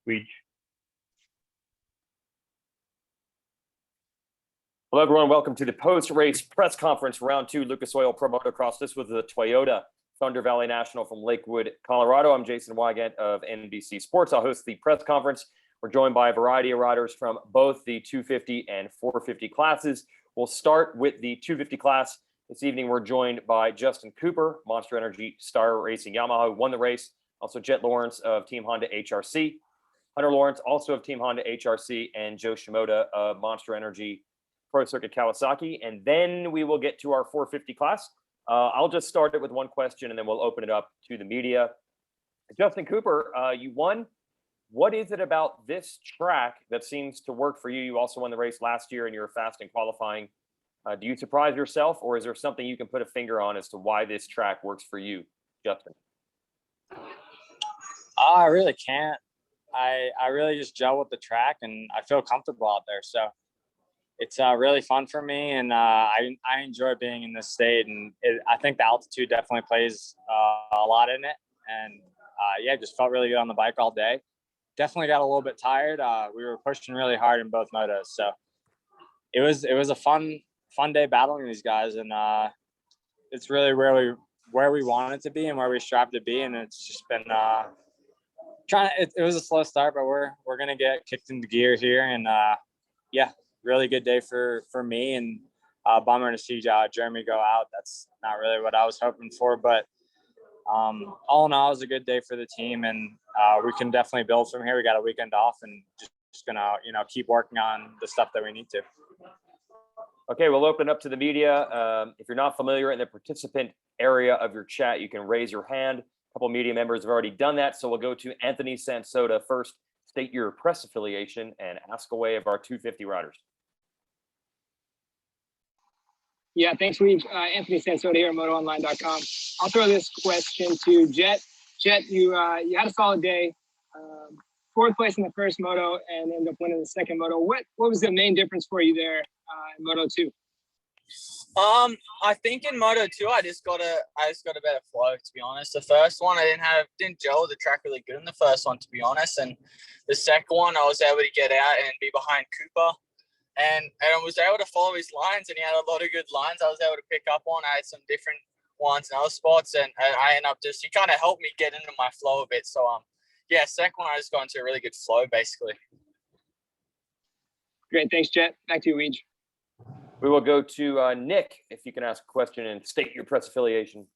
Weege. Hello, everyone. Welcome to the post-race press conference, round 2, Lucas Oil Pro Motocross. This was the Toyota Thunder Valley National from Lakewood, Colorado. I'm Jason Wygant of NBC Sports. I'll host the press conference. We're joined by a variety of riders from both the 250 and 450 classes. We'll start with the 250 class. This evening, we're joined by Justin Cooper, Monster Energy Star Racing Yamaha, who won the race. Also, Jet Lawrence of Team Honda HRC. Hunter Lawrence, also of Team Honda HRC, and Joe Shimoda of Monster Energy Pro Circuit Kawasaki. And then we will get to our 450 class. I'll just start it with one question, and then we'll open it up to the media. Justin Cooper, you won. What is it about this track that seems to work for you? You also won the race last year, and you were fast in qualifying. Do you surprise yourself, or is there something you can put a finger on as to why this track works for you, Justin? I really can't. I really just gel with the track, and I feel comfortable out there. So it's really fun for me, and I enjoy being in this state. And I think the altitude definitely plays a lot in it. And yeah, just felt really good on the bike all day. Definitely got a little bit tired. We were pushing really hard in both motos, so it was a fun day battling these guys, and it's really where we wanted to be and where we strive to be. And it's just been it was a slow start, but we're gonna get kicked into gear here, and yeah, really good day for me, and bummer to see Jeremy go out. That's not really what I was hoping for, but all in all, it was a good day for the team, and we can definitely build from here. We got a weekend off, and just gonna keep working on the stuff that we need to. Okay, we'll open up to the media. If you're not familiar in the participant area of your chat, you can raise your hand. A couple of media members have already done that, so we'll go to Anthony Sansoda first. State your press affiliation and ask away of our 250 riders. Yeah, thanks, Weege. Anthony Sansoda here at MotoOnline.com. I'll throw this question to Jet. Jet, you had a solid day. Fourth place in the first moto and ended up winning the second moto. What was the main difference for you there in Moto 2? I think in Moto 2 I just got a better flow, to be honest. The first one I didn't gel with the track really good in the first one, to be honest. And the second one I was able to get out and be behind Cooper. And I was able to follow his lines, and he had a lot of good lines I was able to pick up on. I had some different ones in other spots, and I ended up he kind of helped me get into my flow a bit. So yeah, second one I just got into a really good flow basically. Great, thanks, Jet. Back to you, Weege. We will go to Nick, if you can ask a question and state your press affiliation.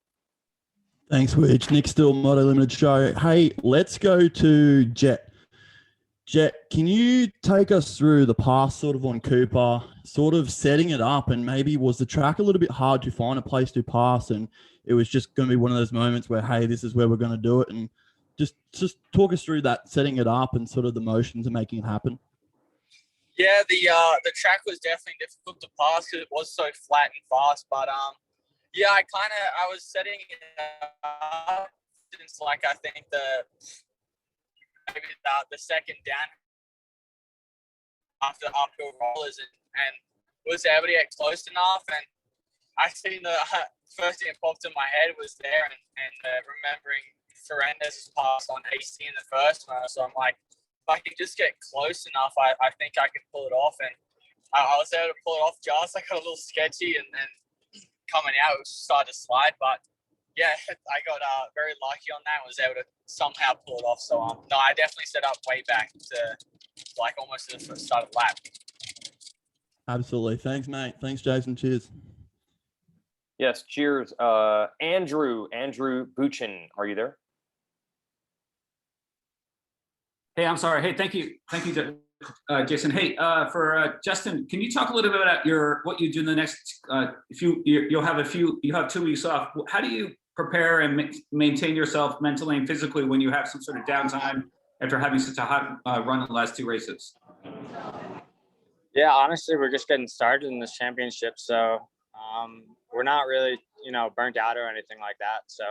Thanks, Weege. Nick Still, Moto Limited Show. Hey, let's go to Jet. Jet, can you take us through the pass sort of on Cooper, sort of setting it up, and maybe was the track a little bit hard to find a place to pass, and it was just going to be one of those moments where, hey, this is where we're going to do it, and just talk us through that, setting it up and sort of the motions and making it happen. Yeah, the track was definitely difficult to pass because it was so flat and fast. But yeah, I was setting it up since I think maybe the second down after uphill rollers and was able to get close enough. And I seen the first thing that popped in my head was there and remembering Ferrandez's pass on AC in the first one. So I'm like, if I can just get close enough, I think I can pull it off. And I was able to pull it off just. I got a little sketchy, and then coming out, it started to slide. But yeah, I got very lucky on that and was able to somehow pull it off. So no, I definitely set up way back to almost to the start of the lap. Absolutely. Thanks, mate. Thanks, Jason. Cheers. Yes, cheers. Andrew Buchin, are you there? Hey, I'm sorry. Hey, thank you, Jason. Hey, for Justin, can you talk a little bit about what you do in the next? You have 2 weeks off. How do you prepare and maintain yourself mentally and physically when you have some sort of downtime after having such a hot run in the last 2 races? Yeah, honestly, we're just getting started in this championship, so we're not really burnt out or anything like that. So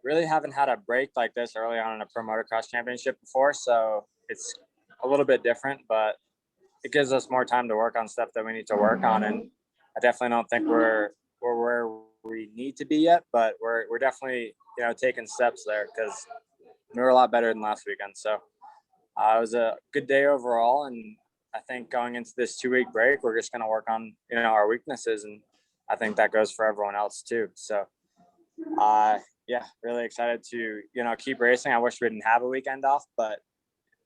really haven't had a break like this early on in a pro motocross championship before, so it's a little bit different, but it gives us more time to work on stuff that we need to work on. And I definitely don't think we're where we need to be yet, but we're definitely taking steps there because we were a lot better than last weekend. So it was a good day overall. And I think going into this 2-week break, we're just going to work on, our weaknesses. And I think that goes for everyone else too. So, yeah, really excited to, keep racing. I wish we didn't have a weekend off, but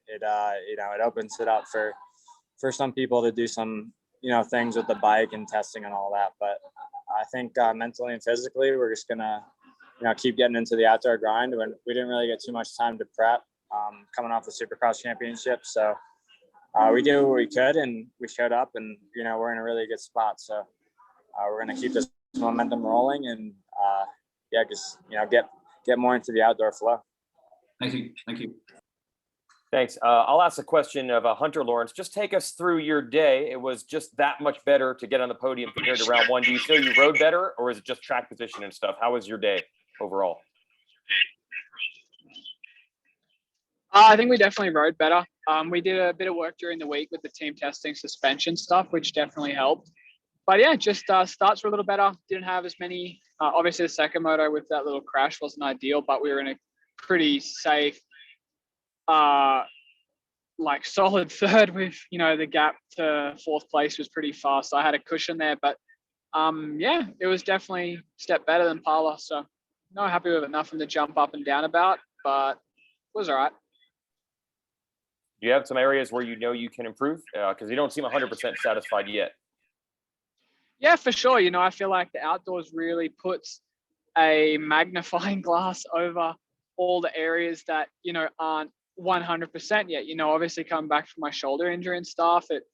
it, it opens it up for some people to do some, things with the bike and testing and all that. But I think mentally and physically, we're just going to, keep getting into the outdoor grind. When we didn't really get too much time to prep coming off the Supercross championship. So we did what we could and we showed up and, we're in a really good spot. So we're going to keep this momentum rolling and just, get more into the outdoor flow. Thank you. Thank you. Thanks. I'll ask a question of Hunter Lawrence. Just take us through your day. It was just that much better to get on the podium compared to round one. Do you feel you rode better, or is it just track position and stuff? How was your day overall? I think we definitely rode better. We did a bit of work during the week with the team testing suspension stuff, which definitely helped. But yeah, just starts were a little better. Didn't have as many. Obviously, the second moto with that little crash wasn't ideal, but we were in a pretty safe, solid third with, the gap to fourth place was pretty fast. So I had a cushion there, but yeah, it was definitely a step better than Parla. So not happy with it. Nothing to jump up and down about, but it was all right. Do you have some areas where you can improve? Because you don't seem 100% satisfied yet. Yeah, for sure. I feel like the outdoors really puts a magnifying glass over all the areas that, aren't 100% yet. Obviously coming back from my shoulder injury and stuff, it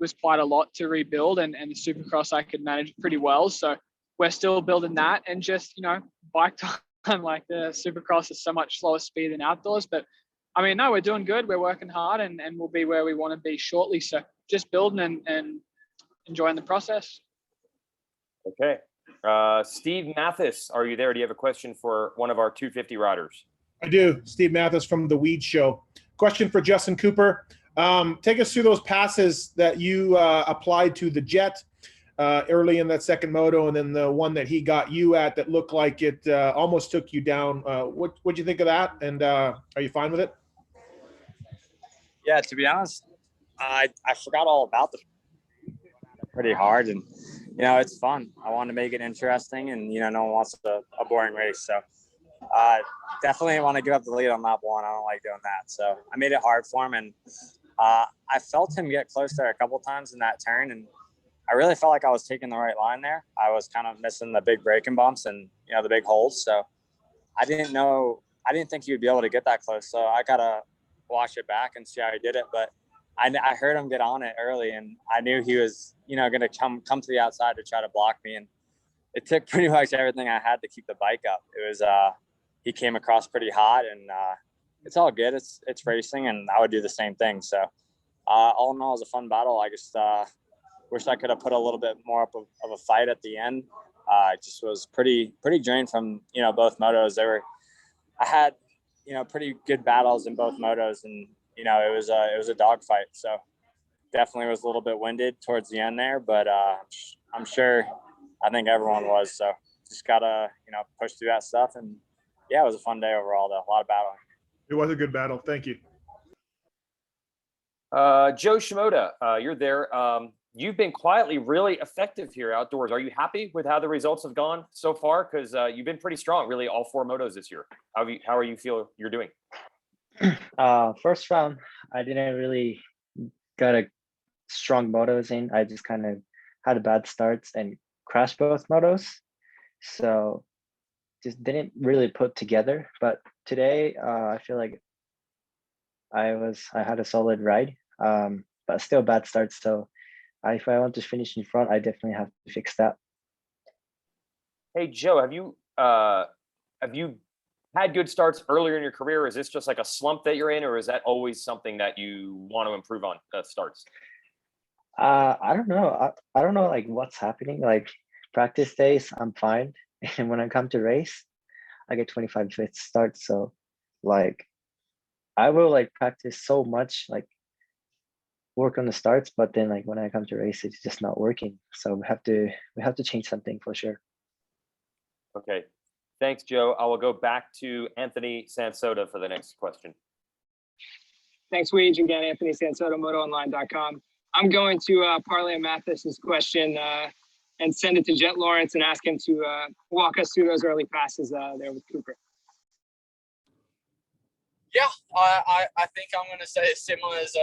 was quite a lot to rebuild, and the Supercross I could manage pretty well. So we're still building that, and just, bike time, like the Supercross is so much slower speed than outdoors. But I mean, no, we're doing good. We're working hard, and we'll be where we want to be shortly. So just building and enjoying the process. Okay. Steve Mathis, are you there? Do you have a question for one of our 250 riders? I do. Steve Mathis from The Weed Show. Question for Justin Cooper. Take us through those passes that you applied to the Jet early in that second moto, and then the one that he got you at that looked like it almost took you down. What'd you think of that? And are you fine with it? Yeah, to be honest, I forgot all about the pretty hard, and it's fun. I want to make it interesting, and no one wants a boring race. So definitely want to give up the lead on lap one. I don't like doing that. So I made it hard for him, and I felt him get close there a couple times in that turn, and I really felt like I was taking the right line there. I was kind of missing the big braking bumps and the big holes. So I didn't think he would be able to get that close. So I gotta watch it back and see how he did it. But I heard him get on it early, and I knew he was going to come to the outside to try to block me, and it took pretty much everything I had to keep the bike up. It was he came across pretty hot, and it's all good. It's racing, and I would do the same thing. So all in all, it was a fun battle. I just wish I could have put a little bit more up of a fight at the end. It just was pretty drained from both motos. I had pretty good battles in both motos, and it was a dogfight. So definitely was a little bit winded towards the end there, but I'm sure I think everyone was. So just gotta push through that stuff, and yeah, it was a fun day overall though. A lot of battling. It was a good battle. Thank you. Joe Shimoda, you're there. You've been quietly really effective here outdoors. Are you happy with how the results have gone so far? Because you've been pretty strong, really, all four motos this year. How are you feel you're doing? First round, I didn't really got a strong motos in. I just kind of had bad starts and crashed both motos. So just didn't really put together. But today, I feel like I had a solid ride, but still bad starts. So if I want to finish in front, I definitely have to fix that. Hey, Joe, have you had good starts earlier in your career? Is this just like a slump that you're in, or is that always something that you want to improve on, starts? I don't know. I don't know like what's happening. Like practice days, I'm fine. And when I come to race, I get 25 fifth starts. So like I will like practice so much, like work on the starts, but then like when I come to race, it's just not working. So we have to change something for sure. Okay. Thanks, Joe. I will go back to Anthony Sansota for the next question. Thanks, Weege. Again, Anthony Sansoto, MotoOnline.com. I'm going to parlay Mathis's question and send it to Jet Lawrence and ask him to walk us through those early passes there with Cooper. Yeah, I think I'm going to say it similar as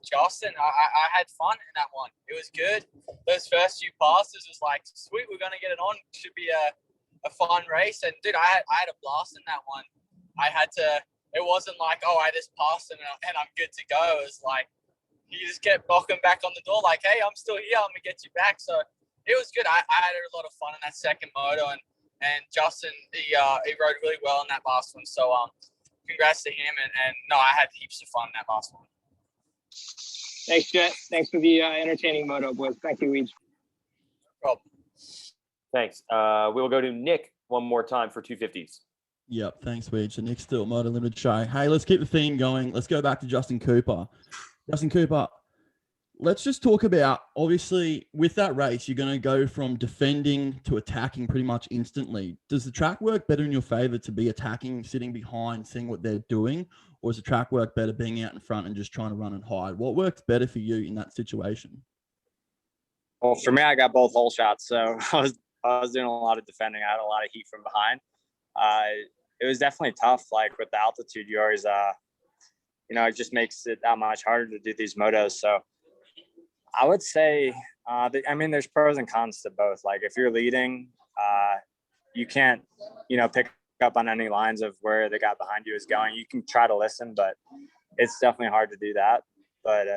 Justin. I had fun in that one. It was good. Those first few passes was like, sweet, we're going to get it on. Should be a fun race. And, dude, I had a blast in that one. It wasn't like, oh, I just passed him and I'm good to go. It was like, he just kept knocking back on the door like, hey, I'm still here. I'm going to get you back. So it was good. I had a lot of fun in that second moto. And Justin, he rode really well in that last one. So, congrats to him. And no, I had heaps of fun in that last one. Thanks, Jet. Thanks for the entertaining moto, boys. Thank you, Weege. No problem. Thanks. We'll go to Nick one more time for 250s. Yep, thanks, Weege. The next still Moto Limited show. Hey, let's keep the theme going. Let's go back to Justin Cooper. Justin Cooper, let's just talk about, obviously, with that race, you're going to go from defending to attacking pretty much instantly. Does the track work better in your favor to be attacking, sitting behind, seeing what they're doing? Or does the track work better being out in front and just trying to run and hide? What works better for you in that situation? Well, for me, I got both hole shots. So I was doing a lot of defending. I had a lot of heat from behind. It was definitely tough. Like with the altitude, you always, it just makes it that much harder to do these motos. So I would say, there's pros and cons to both. Like if you're leading, you can't, pick up on any lines of where the guy behind you is going. You can try to listen, but it's definitely hard to do that. But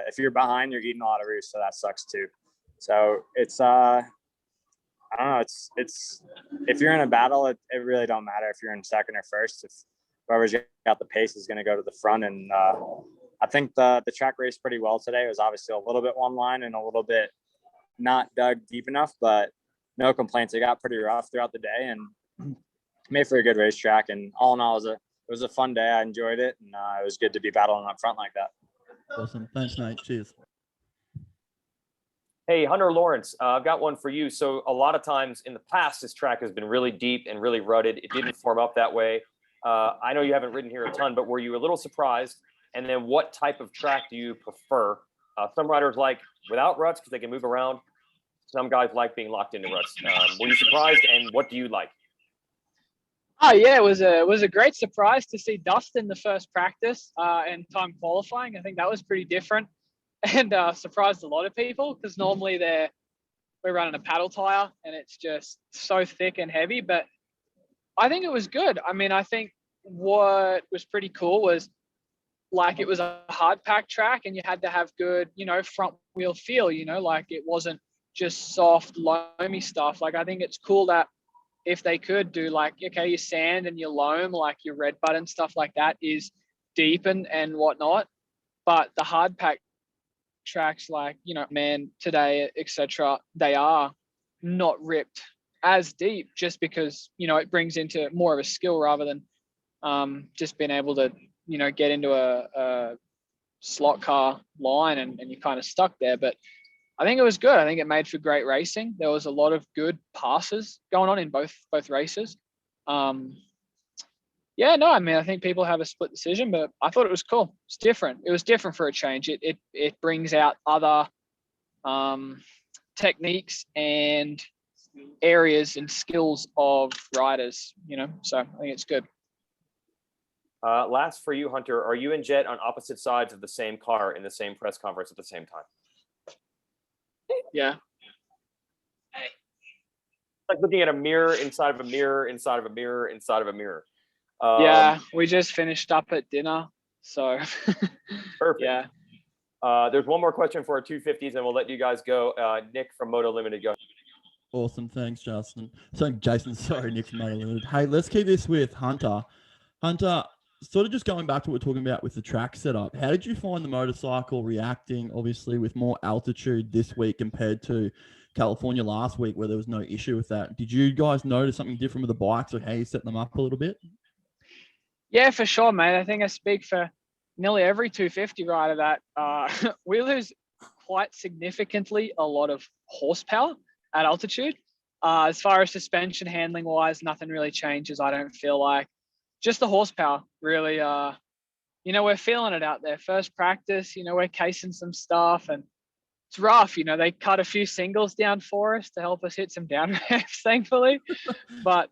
if you're behind, you're eating a lot of roost, so that sucks too. So it's I don't know. It's if you're in a battle, it really don't matter if you're in second or first. If whoever's got the pace is going to go to the front. And I think the track raced pretty well today. It was obviously a little bit one line and a little bit not dug deep enough, but no complaints. It got pretty rough throughout the day and made for a good racetrack. And all in all, it was a fun day. I enjoyed it, and it was good to be battling up front like that. Awesome. Thanks, mate. Cheers. Hey, Hunter Lawrence, I've got one for you. So a lot of times in the past, this track has been really deep and really rutted. It didn't form up that way. I know you haven't ridden here a ton, but were you a little surprised? And then what type of track do you prefer? Some riders like without ruts because they can move around. Some guys like being locked into ruts. Were you surprised, and what do you like? Oh yeah, it was a great surprise to see dust in the first practice and time qualifying. I think that was pretty different and surprised a lot of people because normally we're running a paddle tire and it's just so thick and heavy. But I think it was good. I mean, I think what was pretty cool was like it was a hard pack track and you had to have good, front wheel feel. Like it wasn't just soft, loamy stuff. Like I think it's cool that if they could do like, okay, your sand and your loam, like your red button stuff like that is deep and whatnot. But the hard pack tracks like, Man Today, etc., they are not ripped as deep just because, it brings into more of a skill rather than just being able to, get into a slot car line and you're kind of stuck there. But I think it was good. I think it made for great racing. There was a lot of good passes going on in both races. I think people have a split decision, but I thought it was cool. It's different. It was different for a change. It brings out other techniques and areas and skills of riders, so I think it's good. Last for you, Hunter, are you and Jet on opposite sides of the same car in the same press conference at the same time? Yeah. Like looking at a mirror inside of a mirror inside of a mirror inside of a mirror. Yeah, we just finished up at dinner, so perfect. Yeah. There's one more question for our 250s, and we'll let you guys go. Nick from Moto Limited, go. Awesome. Thanks, Justin. Jason, sorry, Nick from Moto Limited. Hey, let's keep this with Hunter. Hunter, sort of just going back to what we're talking about with the track setup, how did you find the motorcycle reacting, obviously, with more altitude this week compared to California last week where there was no issue with that? Did you guys notice something different with the bikes or how you set them up a little bit? Yeah, for sure, mate. I think I speak for nearly every 250 rider that we lose quite significantly a lot of horsepower at altitude. As far as suspension handling wise, nothing really changes. I don't feel like just the horsepower really we're feeling it out there. First practice, we're casing some stuff, and it's rough. They cut a few singles down for us to help us hit some down ramps, thankfully. But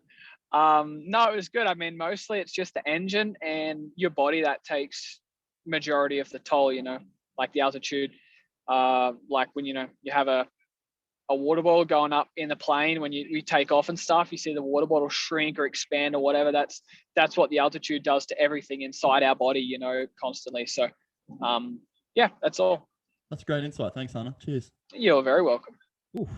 no, it was good. I mean, mostly it's just the engine and your body that takes majority of the toll, like the altitude. Like when, you have a water bottle going up in the plane, when you take off and stuff, you see the water bottle shrink or expand or whatever. That's what the altitude does to everything inside our body, constantly. So, yeah, that's all. That's great insight. Thanks, Hannah. Cheers. You're very welcome. Oof.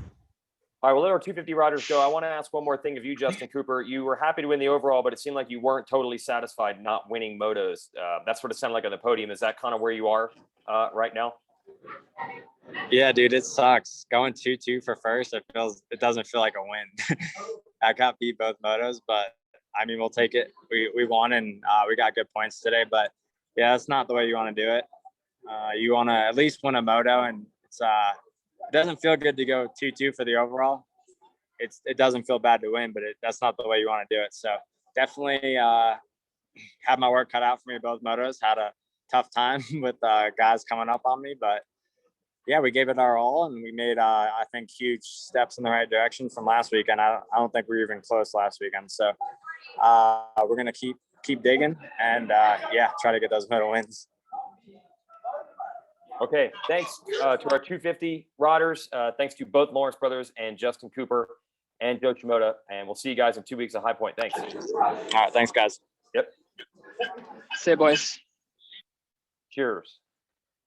All right, we'll let our 250 riders go. I want to ask one more thing of you, Justin Cooper. You were happy to win the overall, but it seemed like you weren't totally satisfied not winning motos. That's what it sounded like on the podium. Is that kind of where you are right now? Yeah, dude, it sucks. Going 2-2 for first, it doesn't feel like a win. I got beat both motos, but I mean, we'll take it. We won, and we got good points today. But yeah, that's not the way you want to do it. You want to at least win a moto, and it doesn't feel good to go 2-2 for the overall. It doesn't feel bad to win, but that's not the way you want to do it. So definitely had my work cut out for me both motos. Had a tough time with guys coming up on me, but yeah, we gave it our all, and we made I think huge steps in the right direction from last weekend. I don't think we were even close last weekend. So we're gonna keep digging and yeah, try to get those moto wins. Okay, thanks to our 250 riders. Thanks to both Lawrence brothers and Justin Cooper and Joe Shimoda. And we'll see you guys in 2 weeks at High Point. Thanks. All right, thanks, guys. Yep. See you, boys. Cheers.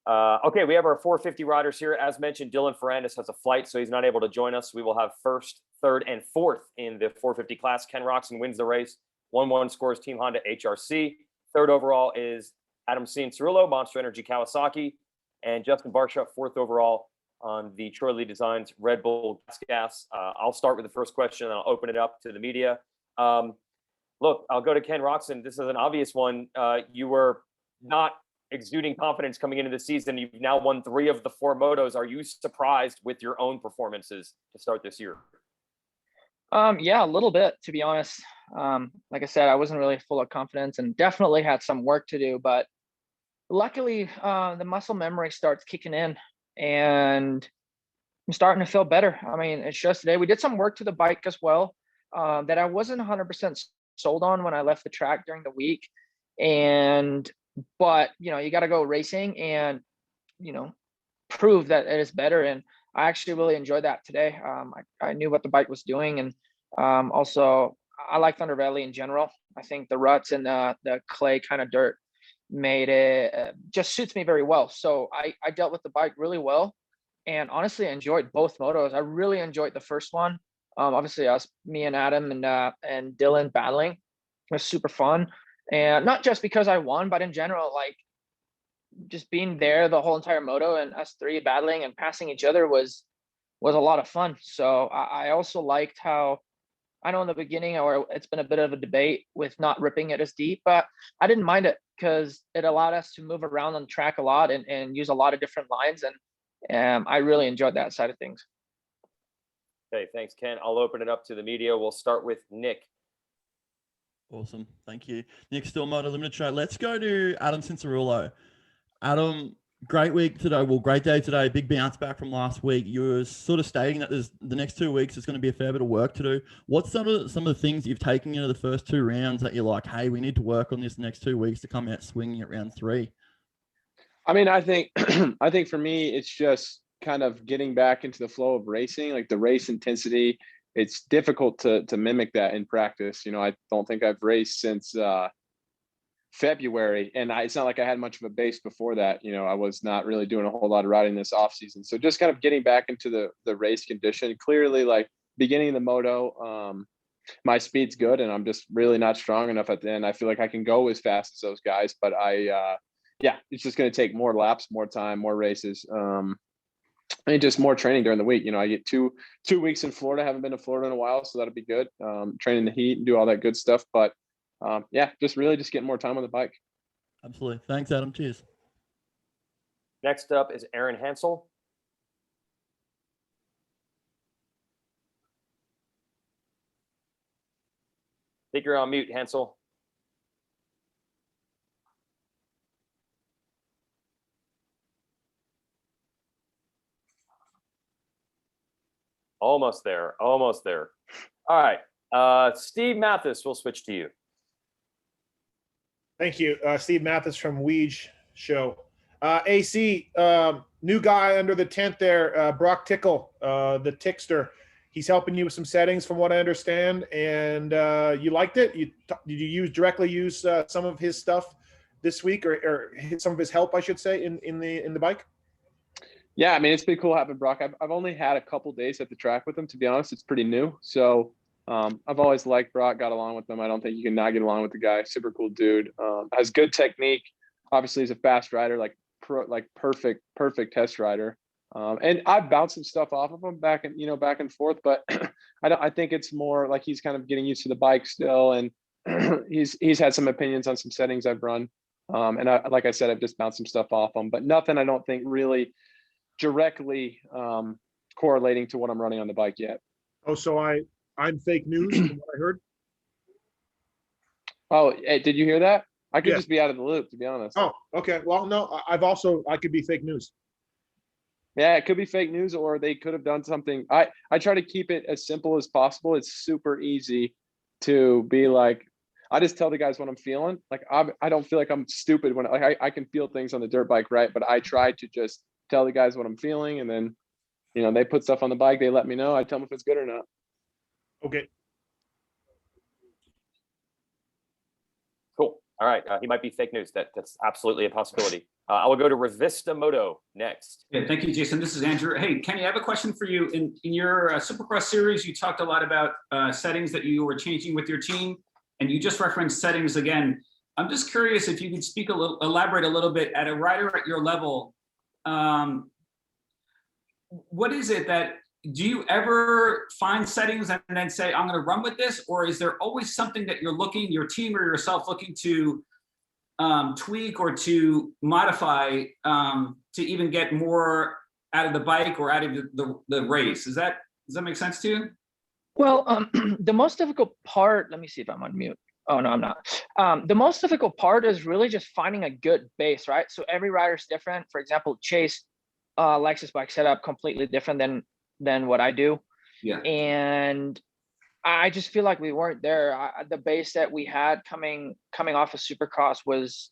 Okay, we have our 450 riders here. As mentioned, Dylan Ferrandis has a flight, so he's not able to join us. We will have first, third, and fourth in the 450 class. Ken Roxon wins the race. 1-1 scores Team Honda HRC. Third overall is Adam Cianciarulo, Monster Energy Kawasaki. And Justin Barsha, fourth overall on the Troy Lee Designs Red Bull Gas. I'll start with the first question, and I'll open it up to the media. Look, I'll go to Ken Roxon. This is an obvious one. You were not exuding confidence coming into the season. You've now won 3 of the 4 motos. Are you surprised with your own performances to start this year? Yeah, a little bit, to be honest. Like I said, I wasn't really full of confidence and definitely had some work to do, but luckily the muscle memory starts kicking in and I'm starting to feel better. I mean, it's just today we did some work to the bike as well that I wasn't 100% sold on when I left the track during the week. But you got to go racing and prove that it is better, and I actually really enjoyed that today. I knew what the bike was doing, and also I like Thunder Valley in general. I think the ruts and the clay kind of dirt made it just suits me very well. So I dealt with the bike really well, and honestly I enjoyed both motos. I really enjoyed the first one. Obviously me and Adam and Dylan battling was super fun. And not just because I won, but in general, like just being there the whole entire moto and us 3 battling and passing each other was a lot of fun. So I also liked how, I know in the beginning, or it's been a bit of a debate with not ripping it as deep, but I didn't mind it because it allowed us to move around on the track a lot and use a lot of different lines. And I really enjoyed that side of things. Okay, thanks, Ken. I'll open it up to the media. We'll start with Nick. Awesome. Thank you. Nick Still Moto Limited Show. Let's go to Adam Cianciarulo. Adam, great week today. Well, great day today. Big bounce back from last week. You were sort of stating that there's the next 2 weeks is going to be a fair bit of work to do. What's some of the things you've taken into the first 2 rounds that you're like, hey, we need to work on this next 2 weeks to come out swinging at round 3? I mean, I think I think for me, it's just kind of getting back into the flow of racing, like the race intensity. It's difficult to mimic that in practice. I don't think I've raced since February, and it's not like I had much of a base before that. I was not really doing a whole lot of riding this off season. So just kind of getting back into the race condition. Clearly, like beginning of the moto, my speed's good, and I'm just really not strong enough at the end. I feel like I can go as fast as those guys, but yeah, it's just going to take more laps, more time, more races. And just more training during the week. I get two weeks in Florida. I haven't been to Florida in a while, so that'll be good. Training the heat and do all that good stuff. But yeah, just getting more time on the bike. Absolutely. Thanks, Adam. Cheers. Next up is Aaron Hansel. I think you're on mute, Hansel. Almost there. Almost there. All right. Steve Mathis, we'll switch to you. Thank you. Steve Mathis from Weege Show. AC, new guy under the tent there, Brock Tickle, the Tickster. He's helping you with some settings from what I understand, and you liked it? Did you directly use some of his stuff this week, or some of his help, I should say, in the bike? Yeah, I mean, it's been cool having Brock. I've only had a couple days at the track with him, to be honest. It's pretty new. So I've always liked Brock, got along with him. I don't think you can not get along with the guy. Super cool dude. Has good technique. Obviously, he's a fast rider, like perfect test rider. And I've bounced some stuff off of him back and forth, but I think it's more like he's kind of getting used to the bike still, and he's had some opinions on some settings I've run. And like I said, I've just bounced some stuff off him, but nothing I don't think really directly correlating to what I'm running on the bike yet. Oh, so I'm fake news from what I heard? Oh, hey, did you hear that? I could Yeah. just be out of the loop, to be honest. Oh, okay. Well, no, I could be fake news. Yeah, it could be fake news, or they could have done something. I try to keep it as simple as possible. It's super easy to be like, I just tell the guys what I'm feeling. Like I don't feel like I'm stupid when I can feel things on the dirt bike, right? But I try to just tell the guys what I'm feeling, and then they put stuff on the bike. They let me know. I tell them if it's good or not. Okay. Cool. All right. He might be fake news. That's absolutely a possibility. I will go to Revista Moto next. Yeah, thank you, Jason. This is Andrew. Hey, Kenny, I have a question for you. In your Supercross series, you talked a lot about settings that you were changing with your team, and you just referenced settings again. I'm just curious if you could elaborate a little bit at a rider at your level. What is it that, do you ever find settings and then say, I'm going to run with this? Or is there always something that your team or yourself looking to tweak or to modify to even get more out of the bike or out of the race? Does that make sense to you? Well, the most difficult part, let me see if I'm on mute. Oh, no, I'm not. The most difficult part is really just finding a good base, right? So every rider's different. For example, Chase likes his bike setup completely different than what I do. Yeah. And I just feel like we weren't there. The base that we had coming off of Supercross was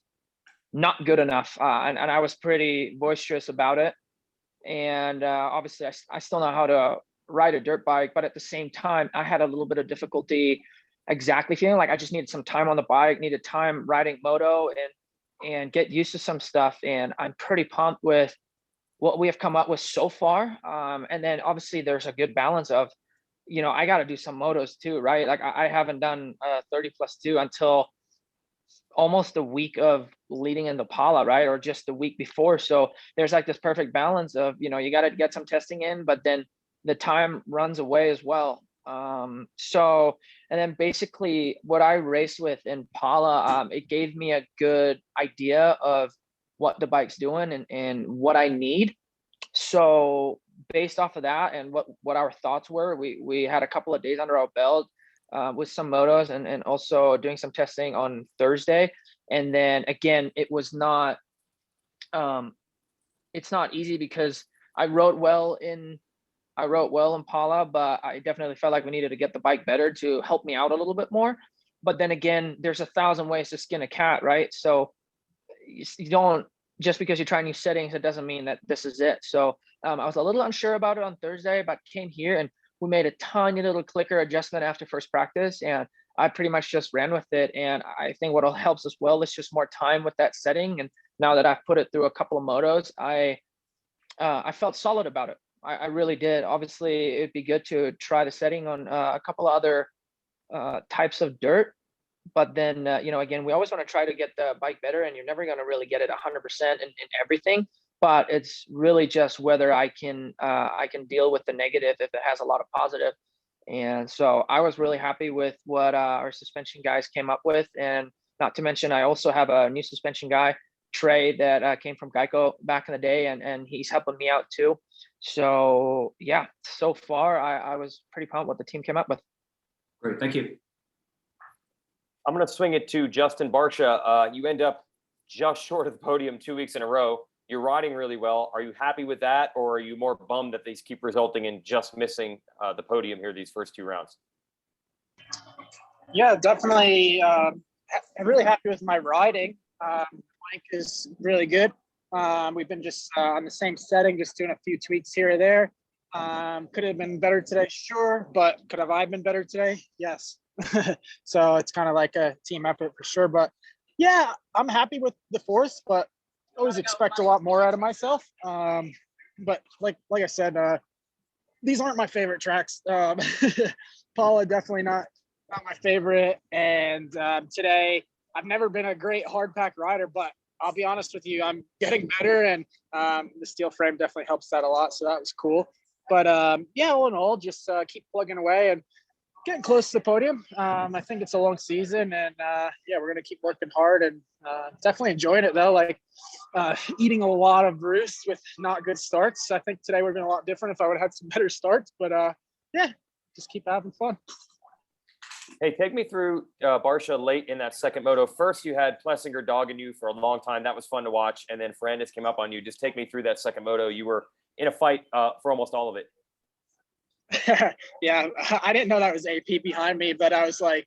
not good enough. And I was pretty boisterous about it. And obviously I still know how to ride a dirt bike, but at the same time, I had a little bit of difficulty exactly feeling like I just needed some time on the bike, needed time riding moto and get used to some stuff. And I'm pretty pumped with what we have come up with so far. And then obviously there's a good balance of, I got to do some motos too, right? Like I haven't done 30+2 until almost a week of leading into Pala, right? Or just the week before. So there's like this perfect balance of, you got to get some testing in, but then the time runs away as well. And then basically what I raced with in Pala, it gave me a good idea of what the bike's doing and what I need. So based off of that and what our thoughts were, we had a couple of days under our belt with some motos and also doing some testing on Thursday. And then again, it's not easy because I rode well in Pala, but I definitely felt like we needed to get the bike better to help me out a little bit more. But then again, there's 1,000 ways to skin a cat, right? So you don't, just because you try new settings, it doesn't mean that this is it. So I was a little unsure about it on Thursday, but came here and we made a tiny little clicker adjustment after first practice, and I pretty much just ran with it. And I think what helps as well is just more time with that setting. And now that I've put it through a couple of motos, I felt solid about it. I really did. Obviously, it'd be good to try the setting on a couple of other types of dirt. But then, again, we always want to try to get the bike better, and you're never going to really get it 100% in everything. But it's really just whether I can deal with the negative if it has a lot of positive. And so I was really happy with what our suspension guys came up with. And not to mention, I also have a new suspension guy, Trey, that came from Geico back in the day, and he's helping me out too. So yeah, so far I was pretty pumped what the team came up with. Great, thank you. I'm going to swing it to Justin Barsha. You end up just short of the podium 2 weeks in a row. You're riding really well. Are you happy with that, or are you more bummed that these keep resulting in just missing the podium here these first 2 rounds? Yeah, definitely. I'm really happy with my riding. Mike is really good. We've been just on the same setting, just doing a few tweaks here or there. Could have been better today, sure, but could have I been better today? Yes. So it's kind of like a team effort for sure. But yeah, I'm happy with the 4th, but always expect a lot more out of myself. But like I said, these aren't my favorite tracks. Paula, definitely not my favorite. And today, I've never been a great hard pack rider, but I'll be honest with you, I'm getting better, and the steel frame definitely helps that a lot. So that was cool. But yeah, all in all, just keep plugging away and getting close to the podium. I think it's a long season, and yeah, we're gonna keep working hard, and definitely enjoying it though. Like eating a lot of roost with not good starts. I think today would have been a lot different if I would have had some better starts. But yeah, just keep having fun. Hey, take me through Barsha late in that second moto. First, you had Plessinger dogging you for a long time. That was fun to watch. And then Ferrandis came up on you. Just take me through that second moto. You were in a fight for almost all of it. Yeah, I didn't know that was AP behind me, but I was like,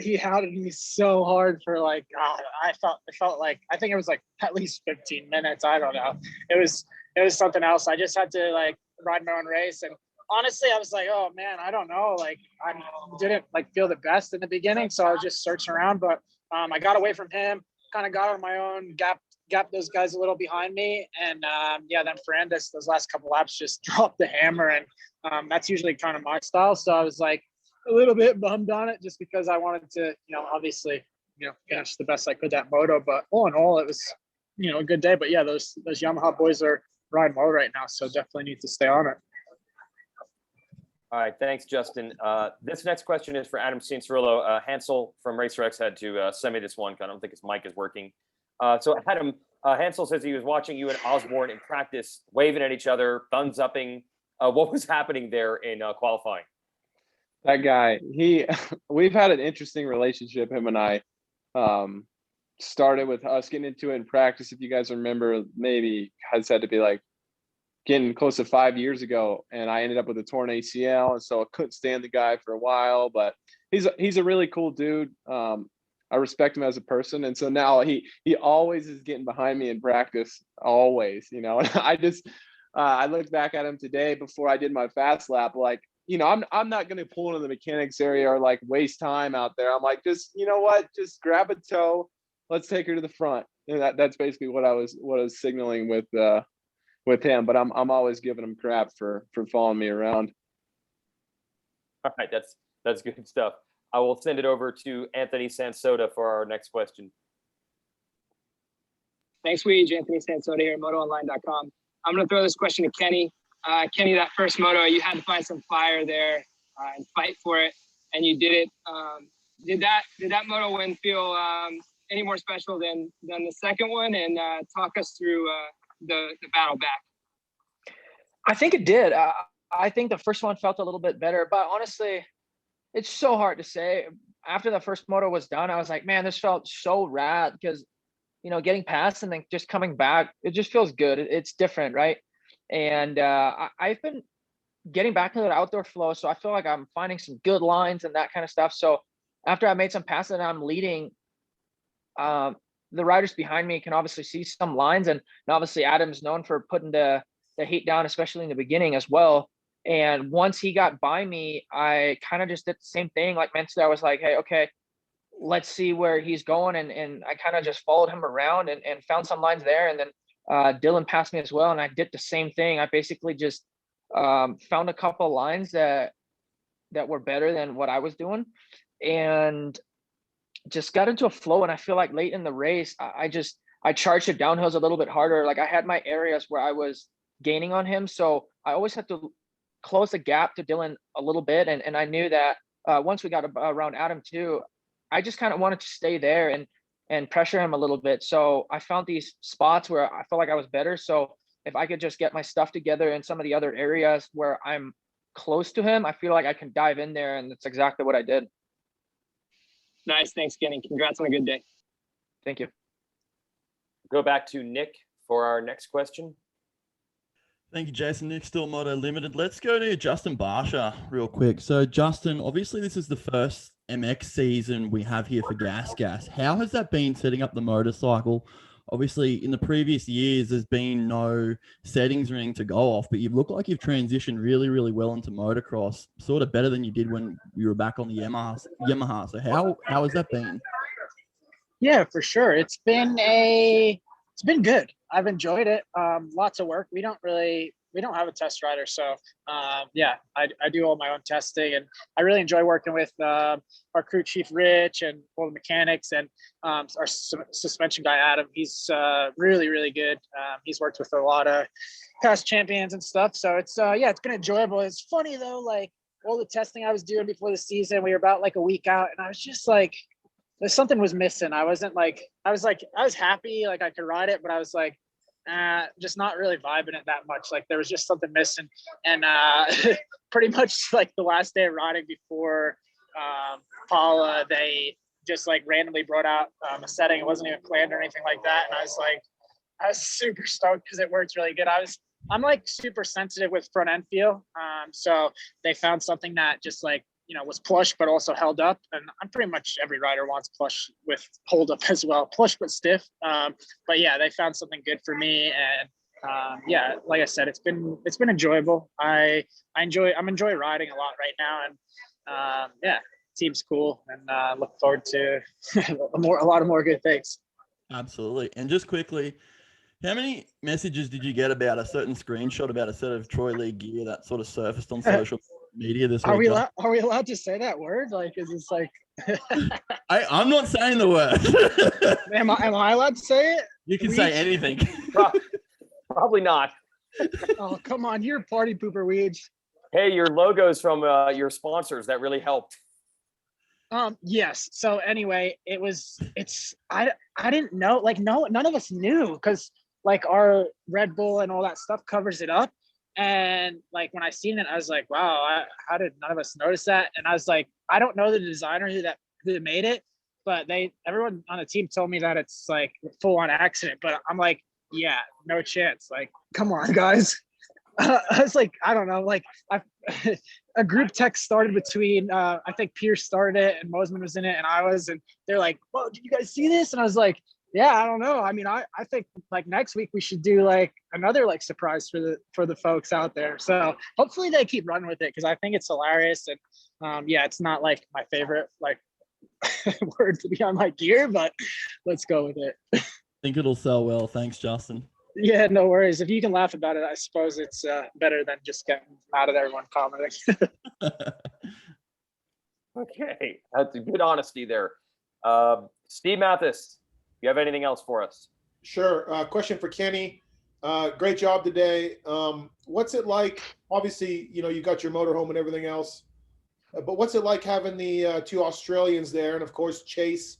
he hounded me so hard for like, it felt like, I think it was like at least 15 minutes. I don't know. It was something else. I just had to like ride my own race. And honestly, I was like, oh man, I don't know. Like I didn't like feel the best in the beginning. So I was just searching around, but I got away from him, kind of got on my own, gap those guys a little behind me. And yeah, then Ferrandis, those last couple laps just dropped the hammer. And that's usually kind of my style. So I was like a little bit bummed on it just because I wanted to, obviously, finish the best I could that moto. But all in all, it was, a good day. But yeah, those Yamaha boys are riding well right now. So definitely need to stay on it. All right, thanks, Justin. This next question is for Adam Cianciarulo. Hansel from RacerX had to send me this one. I don't think his mic is working. So Adam, Hansel says he was watching you and Osborne in practice, waving at each other, thumbs upping. What was happening there in qualifying? That guy, we've had an interesting relationship, him and I. Started with us getting into it in practice. If you guys remember, maybe has had to be like getting close to 5 years ago, and I ended up with a torn ACL, and so I couldn't stand the guy for a while. But he's a really cool dude. I respect him as a person, and so now he always is getting behind me in practice, always. And I just I looked back at him today before I did my fast lap, like, I'm not going to pull into the mechanics area or like waste time out there. I'm like, just, just grab a toe. Let's take her to the front. And that's basically what I was signaling with him. But I'm always giving him crap for following me around. All right, that's good stuff. I will send it over to Anthony Sansota for our next question. Thanks, Weege. Anthony Sansota here at MotoOnline.com. I'm going to throw this question to Kenny. Kenny, that first moto, you had to find some fire there and fight for it, and you did it. Did that moto win feel any more special than the second one? And talk us through the battle back. I think it did. I think the first one felt a little bit better, but honestly, it's so hard to say. After the first moto was done, I was like, man, this felt so rad because, getting past and then just coming back, it just feels good. It's different, right? And I've been getting back into the outdoor flow, so I feel like I'm finding some good lines and that kind of stuff. So after I made some passes and I'm leading, the riders behind me can obviously see some lines, and obviously Adam's known for putting the heat down, especially in the beginning as well. And once he got by me, I kind of just did the same thing. Like mentally, I was like, hey, okay, let's see where he's going. And I kind of just followed him around and found some lines there. And then Dylan passed me as well. And I did the same thing. I basically just found a couple lines that were better than what I was doing and just got into a flow. And I feel like late in the race, I charged the downhills a little bit harder. Like I had my areas where I was gaining on him. So I always had to close the gap to Dylan a little bit. And I knew that once we got around Adam too, I just kind of wanted to stay there and pressure him a little bit. So I found these spots where I felt like I was better. So if I could just get my stuff together in some of the other areas where I'm close to him, I feel like I can dive in there. And that's exactly what I did. Nice. Thanks, Kenny. Congrats on a good day. Thank you. Go back to Nick for our next question. Thank you, Jason. Nick Still Moto Limited. Let's go to Justin Barsha real quick. So, Justin, obviously this is the first MX season we have here for Gas Gas. How has that been setting up the motorcycle? Obviously, in the previous years, there's been no settings or anything to go off, but you look like you've transitioned really, really well into motocross, sort of better than you did when you were back on the Yamaha. So how has that been? Yeah, for sure. It's been good. I've enjoyed it. Lots of work. We don't have a test rider, so yeah, I do all my own testing, and I really enjoy working with our crew chief Rich and all the mechanics, and our suspension guy Adam. He's really, really good. He's worked with a lot of past champions and stuff, so it's yeah, it's been enjoyable. It's funny though, like all the testing I was doing before the season, we were about like a week out, and I was just like, there's something was missing. I was happy, like I could ride it, but I was like, just not really vibing it that much. Like there was just something missing. And pretty much like the last day of riding before Paula, they just like randomly brought out a setting. It wasn't even planned or anything like that. And I was super stoked because it works really good. I'm like super sensitive with front end feel. So they found something that just like, was plush, but also held up. And I'm pretty much every rider wants plush with hold up as well, plush, but stiff. But yeah, they found something good for me. And yeah, like I said, it's been enjoyable. I'm enjoying riding a lot right now. And yeah, team's cool, and look forward to a lot of more good things. Absolutely. And just quickly, how many messages did you get about a certain screenshot about a set of Troy Lee gear that sort of surfaced on social media this week? Are we allowed to say that word? Like, is this like? I'm not saying the word. Am I allowed to say it? You can say anything. Probably not. Oh, come on, you're a party pooper, Weege. Hey, your logos from your sponsors, that really helped. Yes. So anyway, I didn't know, like, none of us knew, because like our Red Bull and all that stuff covers it up. And like when I seen it, I was like, wow, how did none of us notice that? And I was like, I don't know the designer who made it, but everyone on the team told me that it's like full on accident. But I'm like, yeah, no chance. Like, come on, guys. I was like, I don't know. Like, a group text started between, I think Pierce started it and Mosman was in it and I was, and they're like, "Whoa, did you guys see this?" And I was like, yeah, I don't know. I mean, I think like next week we should do like another like surprise for the folks out there. So hopefully they keep running with it, because I think it's hilarious. And yeah, it's not like my favorite like word to be on my gear, but let's go with it. I think it'll sell well. Thanks, Justin. Yeah, no worries. If you can laugh about it, I suppose it's better than just getting mad at everyone commenting. Okay, that's a good honesty there. Steve Mathis, you have anything else for us? Sure. Question for Kenny. Great job today. What's it like? Obviously, you got your motorhome and everything else, but what's it like having the two Australians there? And of course, Chase,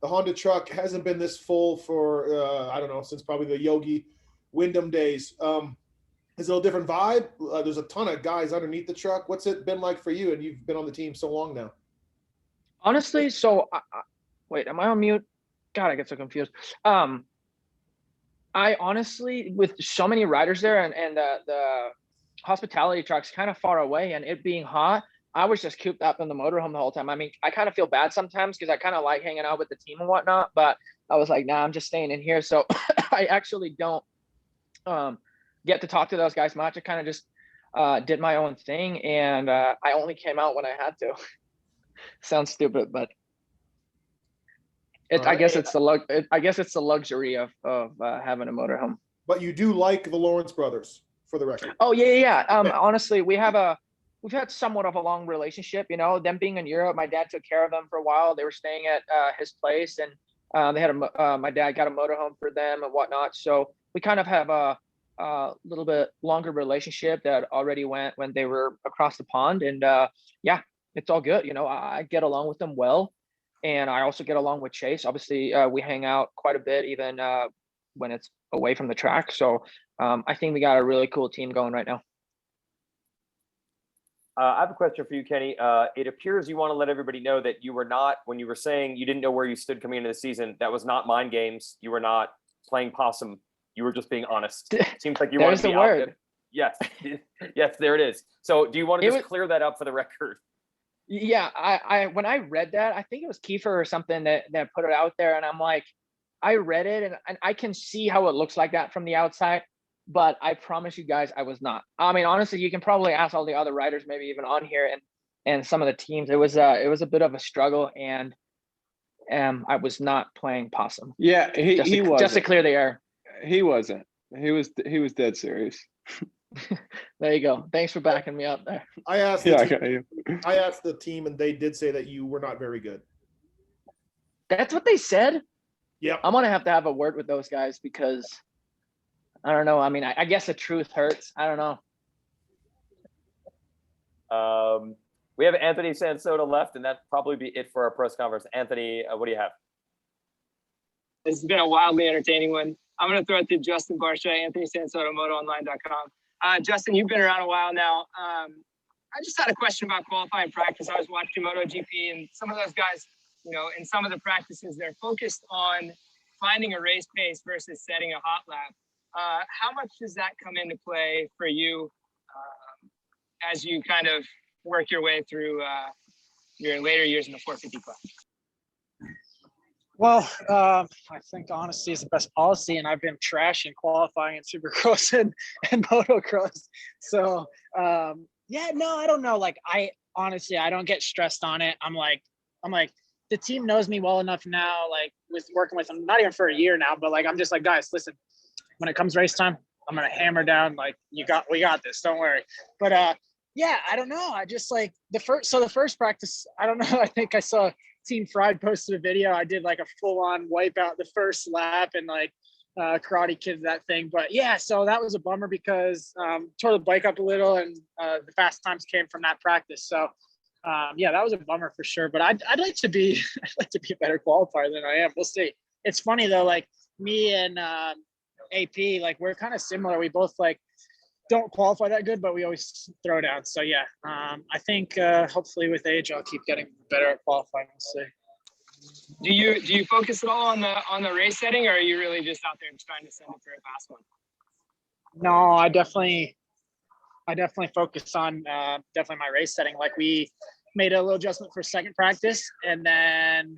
the Honda truck hasn't been this full for, I don't know, since probably the Yogi Wyndham days. Is it a different vibe? There's a ton of guys underneath the truck. What's it been like for you? And you've been on the team so long now. Honestly, so wait, am I on mute? God, I get so confused. I honestly, with so many riders there and the hospitality truck's kind of far away, and it being hot, I was just cooped up in the motorhome the whole time. I mean, I kind of feel bad sometimes because I kind of like hanging out with the team and whatnot, but I was like, nah, I'm just staying in here. So I actually don't get to talk to those guys much. I kind of just did my own thing, and I only came out when I had to. Sounds stupid, but I guess it's the luxury of having a motorhome. But you do like the Lawrence brothers, for the record. Oh yeah. Honestly, we've had somewhat of a long relationship. Them being in Europe, my dad took care of them for a while. They were staying at his place, and they had my dad got a motorhome for them and whatnot. So we kind of have a little bit longer relationship that already went when they were across the pond. And yeah, it's all good. I get along with them well. And I also get along with Chase. Obviously, we hang out quite a bit, even when it's away from the track. So I think we got a really cool team going right now. I have a question for you, Kenny. It appears you want to let everybody know that you were not, when you were saying you didn't know where you stood coming into the season, that was not mind games. You were not playing possum. You were just being honest. Seems like you want There's to the be word. Yes, yes, there it is. So, do you want to It just was- clear that up for the record? Yeah, I when I read that, I think it was Kiefer or something that put it out there, and I'm like, I read it and I can see how it looks like that from the outside, but I promise you guys, I was not. I mean, honestly, you can probably ask all the other riders, maybe even on here, and some of the teams. It was a bit of a struggle, and I was not playing possum. Yeah, he wasn't. Just to clear the air. He wasn't. He was dead serious. There you go. Thanks for backing me up there. I asked Yeah, I asked the team, and they did say that you were not very good. That's what they said. Yep. I'm gonna have to have a word with those guys because I don't know. I mean, I guess the truth hurts. I don't know. We have Anthony Sansoda left, and that'd probably be it for our press conference. Anthony, what do you have? This has been a wildly entertaining one. I'm going to throw it to Justin Barsha, Anthony Sansoda, MotoOnline.com. Justin, you've been around a while now. I just had a question about qualifying practice. I was watching MotoGP, and some of those guys, in some of the practices, they're focused on finding a race pace versus setting a hot lap. How much does that come into play for you as you kind of work your way through your later years in the 450 class? Well, I think honesty is the best policy, and I've been trash in qualifying in Supercross and Motocross. So, yeah, no, I don't know. Like, I don't get stressed on it. I'm like, the team knows me well enough now, like with working with them, not even for a year now, but like, I'm just like, guys, listen, when it comes race time, I'm going to hammer down. Like, we got this, don't worry. But, yeah, I don't know. I just like the first practice, I don't know. I think I saw Team Fried posted a video. I did like a full on wipeout the first lap and like Karate Kid that thing. But yeah, so that was a bummer because tore the bike up a little and the fast times came from that practice. So yeah, that was a bummer for sure. But I'd like to be a better qualifier than I am. We'll see. It's funny though, like me and AP, like we're kind of similar. We both like don't qualify that good, but we always throw down. So yeah, I think hopefully with age I'll keep getting better at qualifying. We'll see. Do you focus at all on the race setting, or are you really just out there trying to send it through a fast one? No, I definitely focus on definitely my race setting. Like we made a little adjustment for second practice, and then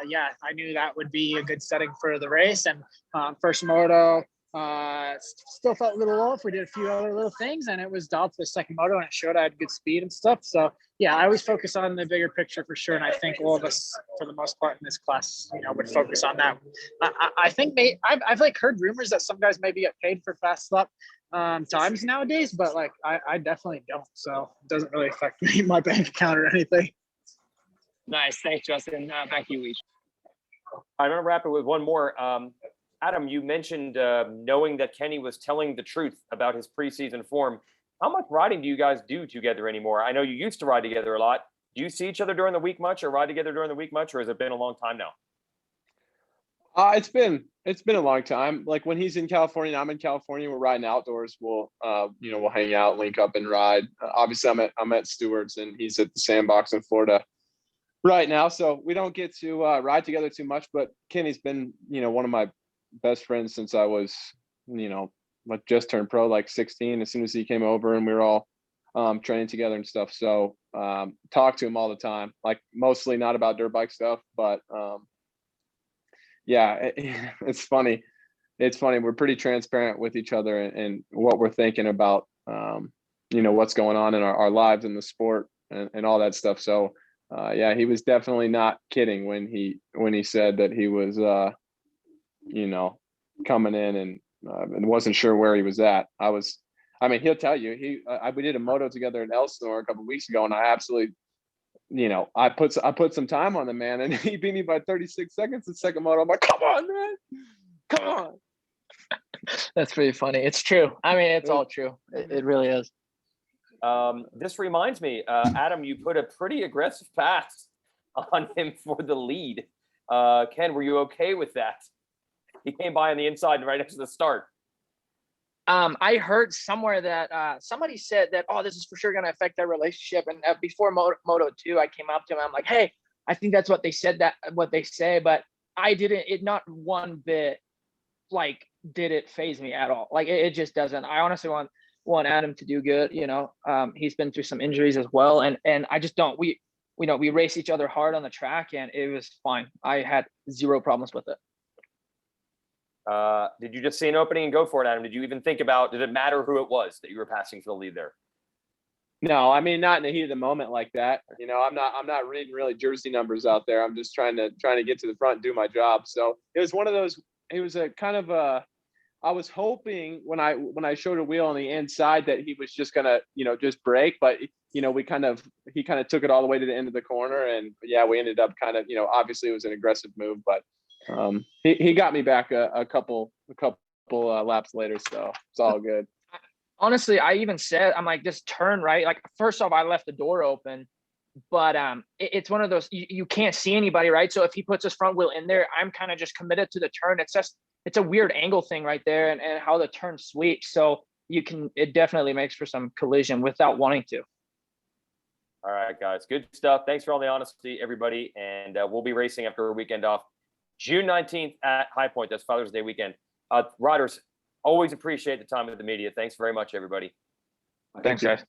yeah, I knew that would be a good setting for the race. And first moto, still felt a little off. We did a few other little things, and it was dialed for the second moto, and it showed I had good speed and stuff. So yeah, I always focus on the bigger picture for sure. And I think all of us, for the most part in this class, would focus on that. I think I've like heard rumors that some guys maybe get paid for fast lap times nowadays, but like I definitely don't. So it doesn't really affect me, my bank account or anything. Nice, thanks, Justin. Back to you, Leach. I'm going to wrap it with one more. Adam, you mentioned knowing that Kenny was telling the truth about his preseason form. How much riding do you guys do together anymore? I know you used to ride together a lot. Do you see each other during the week much, or ride together during the week much, or has it been a long time now? It's been a long time. Like when he's in California and I'm in California, we're riding outdoors. We'll we'll hang out, link up, and ride. Obviously, I'm at Stewart's and he's at the Sandbox in Florida right now, so we don't get to ride together too much. But Kenny's been one of my best friends since I was like just turned pro, like 16. As soon as he came over, and we were all training together and stuff. So talk to him all the time, like mostly not about dirt bike stuff, but yeah, it's funny. We're pretty transparent with each other and what we're thinking about what's going on in our lives in the sport and all that stuff. So yeah, he was definitely not kidding when he said that he was coming in and wasn't sure where he was at. He'll tell you, we did a moto together in Elsinore a couple of weeks ago, and I absolutely, I put some time on the man, and he beat me by 36 seconds in second moto. I'm like, come on, man, come on. That's pretty funny. It's true. I mean, it's all true. It really is. This reminds me, Adam, you put a pretty aggressive pass on him for the lead. Ken, were you okay with that? He came by on the inside right next to the start. I heard somewhere that somebody said that, oh, this is for sure going to affect their relationship. And before Moto 2, I came up to him. I'm like, hey, I think that's what they said, what they say, but I didn't, not one bit like did it phase me at all. Like it just doesn't. I honestly want Adam to do good. He's been through some injuries as well, and I just don't. We race each other hard on the track, and it was fine. I had zero problems with it. Did you just see an opening and go for it, Adam? Did you even think about, did it matter who it was that you were passing for the lead there? No, I mean, not in the heat of the moment like that. I'm not reading really jersey numbers out there. I'm just trying to get to the front and do my job. So it was one of those. It was a kind of a. I was hoping when I showed a wheel on the inside that he was just gonna just brake, but he kind of took it all the way to the end of the corner, and yeah, we ended up kind of obviously it was an aggressive move, but he got me back a couple laps later, so it's all good. Honestly, I even said, I'm like, just turn right. Like, first off, I left the door open, but it's one of those, you can't see anybody, right? So if he puts his front wheel in there, I'm kind of just committed to the turn. It's a weird angle thing right there, and how the turn sweeps. So it definitely makes for some collision without wanting to. All right, guys, good stuff. Thanks for all the honesty, everybody. And we'll be racing after a weekend off. June 19th at High Point. That's Father's Day weekend. Riders, always appreciate the time of the media. Thanks very much, everybody. Thanks, guys.